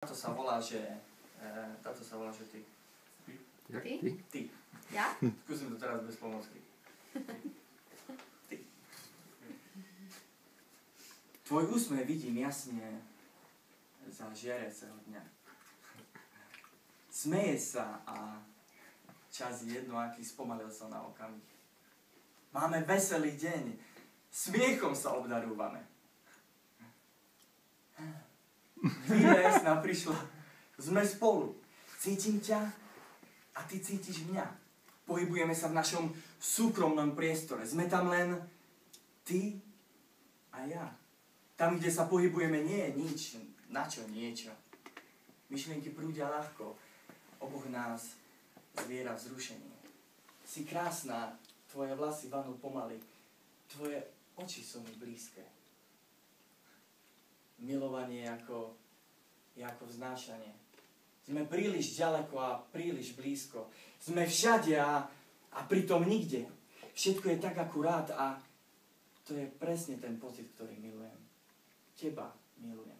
Táto sa volá, že ty. Ty? Ty. Ja? Skúsim to teraz bez pomocky. Ty. Tvoj úsmev vidím jasne za žiareceho dňa. Smeje sa a čas jednoaký spomalil sa na okamih. Máme veselý deň, smiechom sa obdarúvame. Chvíľa jasná prišla, sme spolu. Cítim ťa a ty cítiš mňa. Pohybujeme sa v našom súkromnom priestore. Sme tam len ty a ja. Tam, kde sa pohybujeme, nie je nič, na čo niečo. Myšlienky prúdia ľahko. Oboch nás zviera vzrušenie. Si krásna, tvoje vlasy vanú pomaly. Tvoje oči sú mi blízke. Milovanie je ako vznášanie. Sme príliš ďaleko a príliš blízko. Sme všade a pritom nikde. Všetko je tak akurát a to je presne ten pocit, ktorý milujem. Teba milujem.